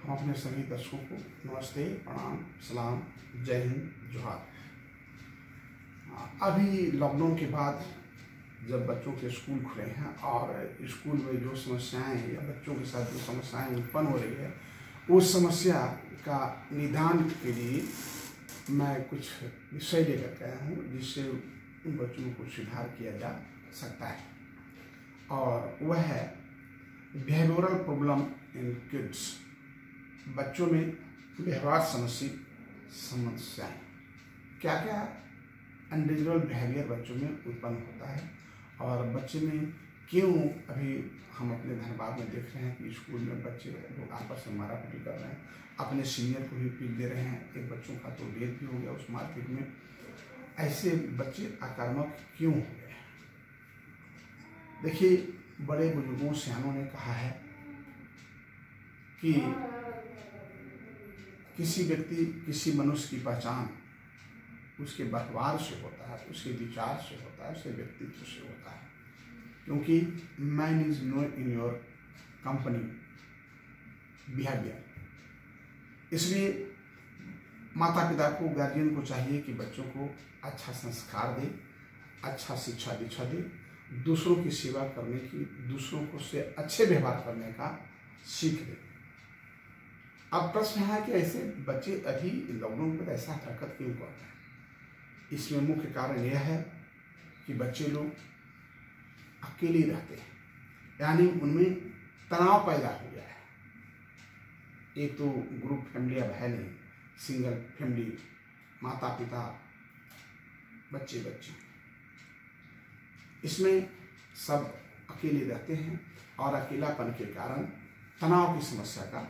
हम अपने सभी दर्शकों को नमस्ते, प्रणाम, सलाम, जय हिंद, जोहार। अभी लॉकडाउन के बाद जब बच्चों के स्कूल खुले हैं और स्कूल में जो समस्याएं या बच्चों के साथ जो समस्याएं उत्पन्न हो रही है, उस समस्या का निदान के लिए मैं कुछ विषय लेकर के आया हूँ जिससे उन बच्चों को सुधार किया जा सकता है, और वह है बिहेवियरल प्रॉब्लम इन किड्स। बच्चों में व्यवहार समस्याएं क्या क्या अनडिजिटल बिहेवियर बच्चों में उत्पन्न होता है, और बच्चे में क्यों अभी हम अपने धनबाद में देख रहे हैं कि स्कूल में बच्चे लोग आपस में मारापीटी कर रहे हैं, अपने सीनियर को भी पीट दे रहे हैं। एक बच्चों का तो डेथ भी हो गया उस मारपीट में। ऐसे बच्चे आक्रामक क्यों हो गए? देखिए, बड़े बुजुर्गों सियानों ने कहा है कि किसी व्यक्ति किसी मनुष्य की पहचान उसके व्यवहार से होता है, उसके विचार से होता है, उसके व्यक्तित्व से होता है। क्योंकि man is no in your company behaviour. इसलिए माता पिता को, गार्जियन को चाहिए कि बच्चों को अच्छा संस्कार दे, अच्छा शिक्षा दीक्षा दे, दूसरों की सेवा करने की, दूसरों को से अच्छे व्यवहार करने का सीख दे। अब प्रश्न है कि ऐसे बच्चे अभी लॉकडाउन पर ऐसा हरकत क्यों करते हैं? इसमें मुख्य कारण यह है कि बच्चे लोग अकेले रहते हैं, यानी उनमें तनाव पैदा हो गया है। एक तो ग्रुप फैमिली अब है नहीं, सिंगल फैमिली, माता पिता, बच्चे बच्चे, इसमें सब अकेले रहते हैं और अकेलापन के कारण तनाव की समस्या का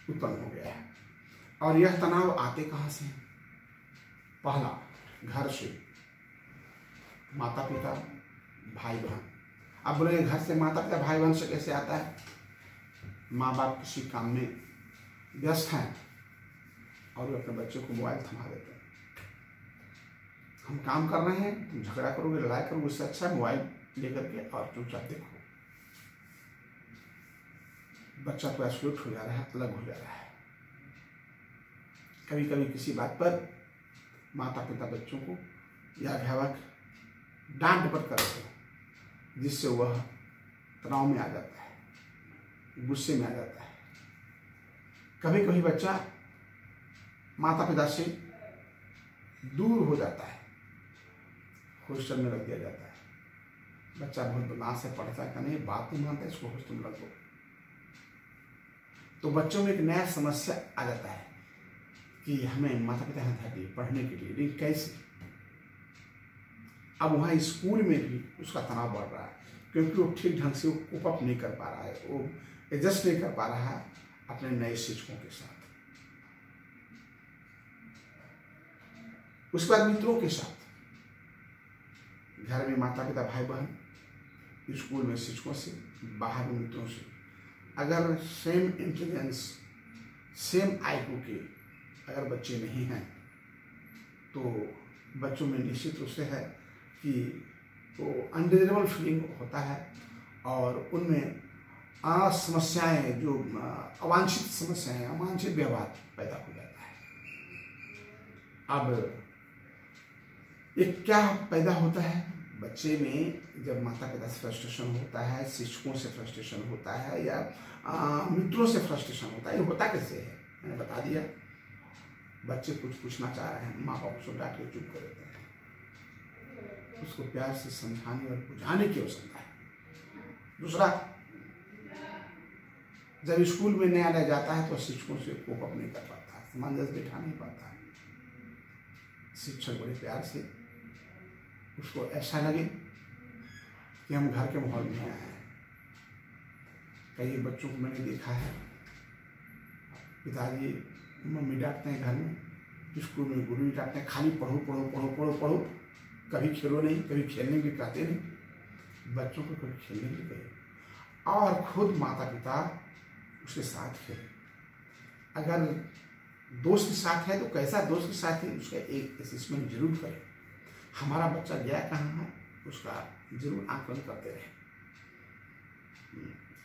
उत्पन्न हो गया है। और यह तनाव आते कहाँ से है? पहला, घर से, माता पिता, भाई बहन। अब बोले घर से, माता पिता, भाई बहन से कैसे आता है? माँ बाप किसी काम में व्यस्त हैं और वे अपने बच्चे को मोबाइल थमा देते हैं। हम काम कर रहे हैं, तुम झगड़ा करोगे, लड़ाई करोगे, उससे अच्छा मोबाइल लेकर के और चुपचाप देखो। बच्चा तो आइसोलेट हो जा रहा है, अलग हो जा रहा है। कभी कभी किसी बात पर माता पिता बच्चों को या अभिभावक डांट डपट करते हैं, जिससे वह तनाव में आ जाता है, गुस्से में आ जाता है। कभी कभी बच्चा माता पिता से दूर हो जाता है, हॉस्टल में रख दिया जाता है। बच्चा बहुत बदमाश है, पढ़ता है, नहीं बात नहीं मानता, इसको हॉस्टल में रख दो। तो बच्चों में एक नया समस्या आ जाता है कि हमें माता पिता यहाँ थे पढ़ने के लिए, लेकिन कैसे? अब वहाँ स्कूल में भी उसका तनाव बढ़ रहा है, क्योंकि वो ठीक ढंग से कोप अप नहीं कर पा रहा है, वो एडजस्ट नहीं कर पा रहा है अपने नए शिक्षकों के साथ। उसके बाद मित्रों के साथ, घर में माता पिता, भाई बहन, स्कूल में शिक्षकों से, बाहर में मित्रों से। अगर सेम इंटेलिजेंस, सेम आईक्यू के अगर बच्चे नहीं हैं तो बच्चों में निश्चित रूप से है कि वो अनडिजिटेबल फीलिंग होता है और उनमें समस्याएं, जो अवांछित समस्याएं, अवांछित व्यवहार पैदा हो जाता है। अब एक क्या पैदा होता है बच्चे में? जब माता पिता से फ्रस्ट्रेशन होता है, शिक्षकों से फ्रस्ट्रेशन होता है, या मित्रों से फ्रस्ट्रेशन होता है। ये होता कैसे है? मैंने बता दिया। बच्चे कुछ पूछना चाह रहे हैं, माँ बाप उसको डांट के चुप कर देते हैं। उसको प्यार से समझाने और बुझाने की आवश्यकता है। दूसरा, जब स्कूल में नया नया जाता है तो शिक्षकों से कोप अप नहीं कर पाता है, सामंजस्य बैठा नहीं पाता है। शिक्षक बड़े प्यार से उसको ऐसा लगे कि हम घर के माहौल में आए हैं। कई बच्चों को मैंने देखा है, पिताजी मम्मी डांटते हैं घर में, स्कूल में गुरु भी डांटते हैं, खाली पढ़ो पढ़ो पढ़ो पढ़ो पढ़ो, कभी खेलो नहीं, कभी खेलने भी कहते नहीं। बच्चों को कभी खेलने भी कहे, और खुद माता पिता उसके साथ खेले। अगर दोस्त के साथ है तो कैसा दोस्त के साथ है, उसका एक असेसमेंट जरूर करें। हमारा बच्चा गया कहाँ है, उसका जरूर आकलन करते रहे।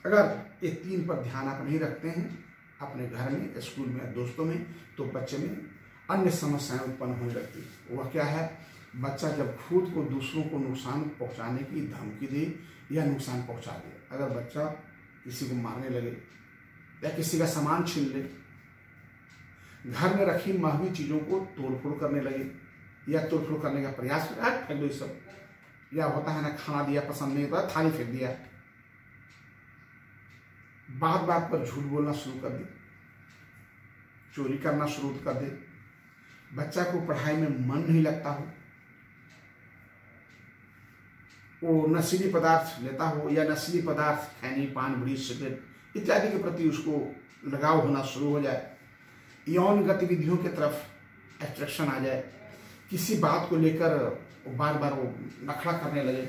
अगर ये 3 पर ध्यान आप नहीं रखते हैं अपने घर में, स्कूल में, दोस्तों में, तो बच्चे में अन्य समस्याएं उत्पन्न होने लगती है। वह क्या है, बच्चा जब खुद को दूसरों को नुकसान पहुंचाने की धमकी दे या नुकसान पहुंचा दे, अगर बच्चा किसी को मारने लगे या किसी का सामान छीन ले, घर में रखी महंगी चीज़ों को तोड़फोड़ करने लगे या तोड़फोड़ करने का प्रयास करे, फेंक दो ये सब, या होता है ना, खाना दिया पसंद नहीं होता, थाली फेंक दिया, बात बात पर झूठ बोलना शुरू कर दे, चोरी करना शुरू कर दे, बच्चा को पढ़ाई में मन नहीं लगता हो, वो नशीली पदार्थ लेता हो या नशीली पदार्थ खैनी, पान, बीड़ी, सिगरेट इत्यादि के प्रति उसको लगाव होना शुरू हो जाए, यौन गतिविधियों की तरफ एट्रैक्शन आ जाए, किसी बात को लेकर बार बार वो नखड़ा करने लगे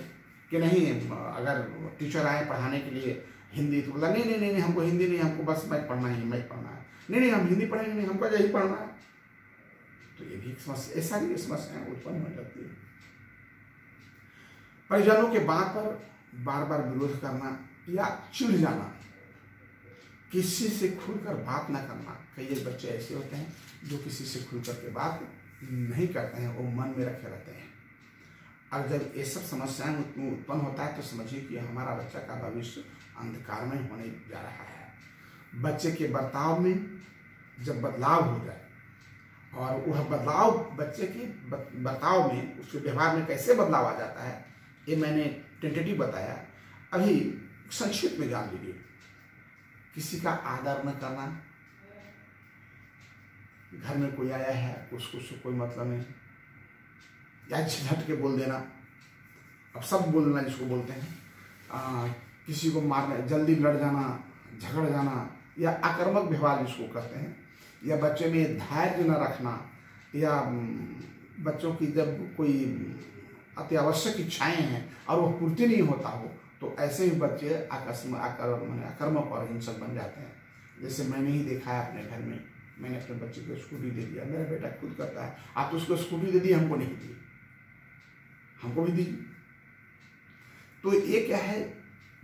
कि नहीं, अगर टीचर आए पढ़ाने के लिए हिंदी, तो बोला नहीं नहीं नहीं, हमको हिंदी नहीं, हमको बस मैथ पढ़ना ही, मैथ पढ़ना है, नहीं नहीं हम हिंदी पढ़ेंगे नहीं, हमको यही पढ़ना है। तो ये भी समस्या, ऐसा भी समस्याएं उत्पन्न होने लगती है। परिजनों के बात पर बार बार विरोध करना या चिढ़ जाना, किसी से खुलकर बात ना करना। कई बच्चे ऐसे होते हैं जो किसी से खुलकर के बात नहीं करते हैं, वो मन में रखे रहते हैं। और जब ये सब समस्याएं उत्पन्न होता है तो समझिए कि हमारा बच्चा का भविष्य अंधकारमय होने जा रहा है। बच्चे के बर्ताव में जब बदलाव हो जाए, और वह बदलाव बच्चे के बर्ताव में, उसके व्यवहार में कैसे बदलाव आ जाता है, ये मैंने टेंटेटिव बताया। अभी संक्षिप्त में जान लीजिए। किसी का आदर न करना, घर में कोई आया है उसको कोई मतलब नहीं, या झट के बोल देना, अब सब बोलना जिसको बोलते हैं, किसी को मारना, जल्दी लड़ जाना, झगड़ जाना, या आक्रामक व्यवहार जिसको कहते हैं, या बच्चे में धैर्य न रखना, या बच्चों की जब कोई अति आवश्यक इच्छाएं हैं और वो पूर्ति नहीं होता हो, तो ऐसे ही बच्चे आक्रामक और हिंसक बन जाते हैं। जैसे मैंने ही देखा है अपने घर में, मैंने अपने बच्चे को स्कूटी दे दिया, मेरा बेटा खुद करता है, आप तो उसको स्कूटी दे दी, हमको नहीं दी, हमको भी दी। तो ये क्या है,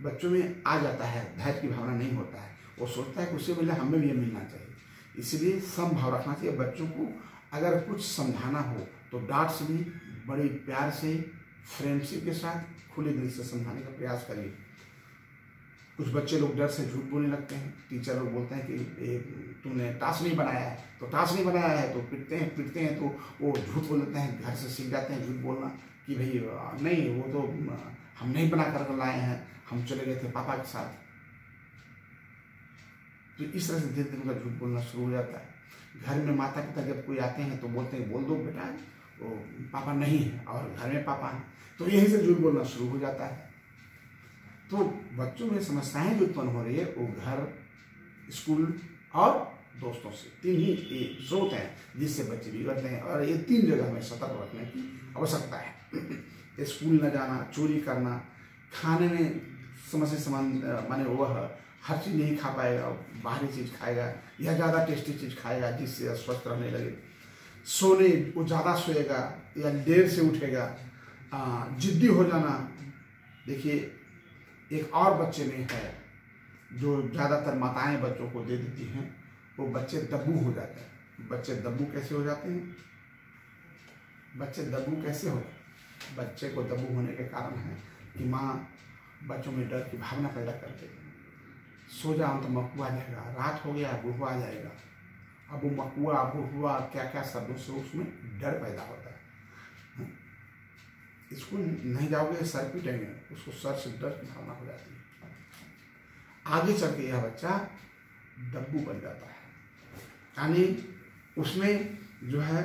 बच्चों में आ जाता है, धैर्य की भावना नहीं होता है, वो सोचता है कि उससे मिला हमें भी ये मिलना चाहिए। इसलिए समभाव रखना चाहिए। बच्चों को अगर कुछ समझाना हो तो डांट से भी, बड़े प्यार से, फ्रेंडशिप के साथ, खुले दिल से समझाने का प्रयास करिए। कुछ बच्चे लोग डर से झूठ बोलने लगते हैं, टीचर लोग बोलते हैं कि तूने टास्क नहीं बनाया है, तो टास्क नहीं बनाया है तो पीटते हैं, तो वो झूठ बोल देते हैं, घर से सीख जाते हैं झूठ बोलना कि भाई नहीं, वो तो हम नहीं बना कर लाए हैं, हम चले गए थे पापा के साथ। तो इस तरह से धीरे धीरे उनका झूठ बोलना शुरू हो जाता है। घर में माता पिता जब कोई आते हैं तो बोलते हैं, बोल दो बेटा वो पापा नहीं है, और घर में पापा हैं, तो यहीं से झूठ बोलना शुरू हो जाता है। तो बच्चों में समस्याएं जो उत्पन्न हो रही है वो घर, स्कूल और दोस्तों से, तीन ही स्रोत हैं जिससे बच्चे बिगड़ते हैं, और ये तीन जगह में सतर्क रखने की आवश्यकता है। स्कूल न जाना, चोरी करना, खाने में समय से माने वह हर चीज़ नहीं खा पाएगा, बाहरी चीज़ खाएगा या ज़्यादा टेस्टी चीज़ खाएगा जिससे अस्वस्थ रहने लगे, सोने वो ज़्यादा सोएगा या देर से उठेगा, जिद्दी हो जाना। देखिए एक और बच्चे में है जो ज़्यादातर माताएं बच्चों को दे देती हैं, वो बच्चे दब्बू हो जाते हैं। बच्चे दब्बू कैसे हो जाते हैं? बच्चे दब्बू कैसे हो? बच्चे को दब्बू होने के कारण है कि माँ बच्चों में डर की भावना पैदा कर देती है। सो जाओ तो मकुआ आ जाएगा, रात हो गया बुढ़वा आ जाएगा। अब वो मकुआ बुढ़वा क्या क्या शब्दों से उसमें डर पैदा होता है। स्कूल नहीं जाओगे सर पीटेंगे, उसको सर से डर की भावना हो जाती है। आगे चल के यह बच्चा दब्बू बन जाता है, यानी उसमें जो है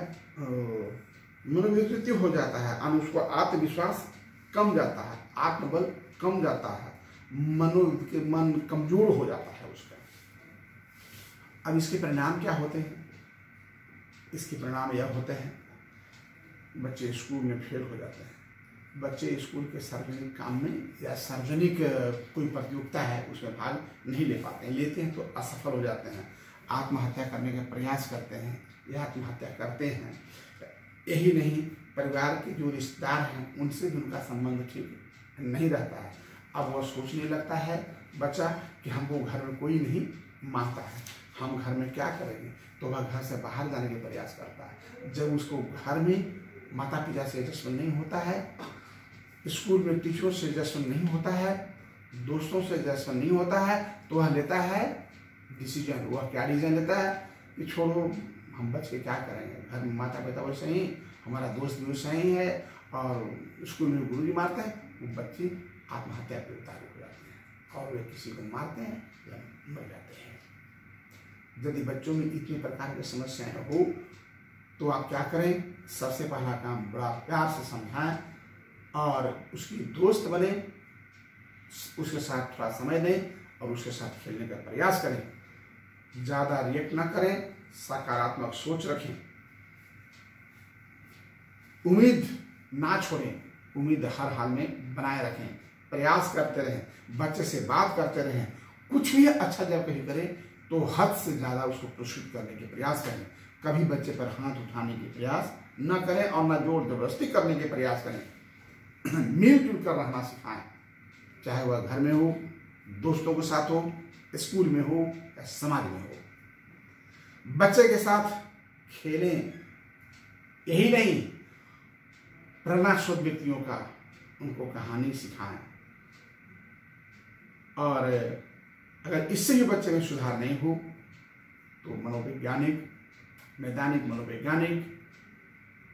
मनोविकृति हो जाता है, और उसको आत्मविश्वास कम जाता है, आत्मबल कम जाता है, मन कमजोर हो जाता है उसका। अब इसके परिणाम क्या होते हैं? इसके परिणाम यह होते हैं, बच्चे स्कूल में फेल हो जाते हैं। बच्चे स्कूल के सार्वजनिक काम में या सार्वजनिक कोई प्रतियोगिता है उसमें भाग नहीं ले पाते हैं, लेते हैं तो असफल हो जाते हैं, आत्महत्या करने का प्रयास करते हैं या आत्महत्या करते हैं। यही नहीं, परिवार के जो रिश्तेदार हैं उनसे भी उनका संबंध ठीक नहीं रहता है। अब वह सोचने लगता है बच्चा कि हमको घर में कोई नहीं मानता है, हम घर में क्या करेंगे, तो वह घर से बाहर जाने के प्रयास करता है। जब उसको घर में माता पिता से एडजस्टमेंट नहीं होता है, स्कूल में टीचरों से एडजस्टमेंट नहीं होता है, दोस्तों से एडजस्टमेंट नहीं होता है, तो वह लेता है डिसीजन। वह क्या डिसीजन लेता है कि छोड़ो, हम बच के क्या करेंगे, घर में माता पिता वैसे ही, हमारा दोस्त भी वैसे ही है, और स्कूल में गुरु जी मारते हैं, वो बच्चे आत्महत्या पे उतारू हो जाते हैं और वे किसी को मारते हैं या मर जाते हैं। यदि बच्चों में इतनी प्रकार की समस्याएं हो तो आप क्या करें, सबसे पहला काम बड़ा प्यार से समझाएं और उसकी दोस्त बने, उसके साथ थोड़ा समय दें और उसके साथ खेलने का प्रयास करें। ज़्यादा रिएक्ट ना करें, सकारात्मक सोच रखें, उम्मीद ना छोड़ें, उम्मीद हर हाल में बनाए रखें, प्रयास करते रहें, बच्चे से बात करते रहें। कुछ भी अच्छा जब कहीं करें तो हद से ज़्यादा उसको प्रोत्साहित करने के प्रयास करें। कभी बच्चे पर हाथ उठाने के प्रयास न करें और न जोर जबरदस्ती करने के प्रयास करें। मिलजुल कर रहना सिखाएं, चाहे वह घर में हो, दोस्तों के साथ हो, स्कूल में हो या समाज में हो। बच्चे के साथ खेलें, यही नहीं, प्रेरणास्पद व्यक्तियों का उनको कहानी सिखाएं। और अगर इससे भी बच्चे में सुधार नहीं हो तो मनोवैज्ञानिक, नैदानिक मनोवैज्ञानिक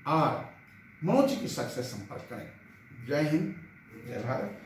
और मनोचिकित्सक से संपर्क करें। जय हिंद, जय भारत।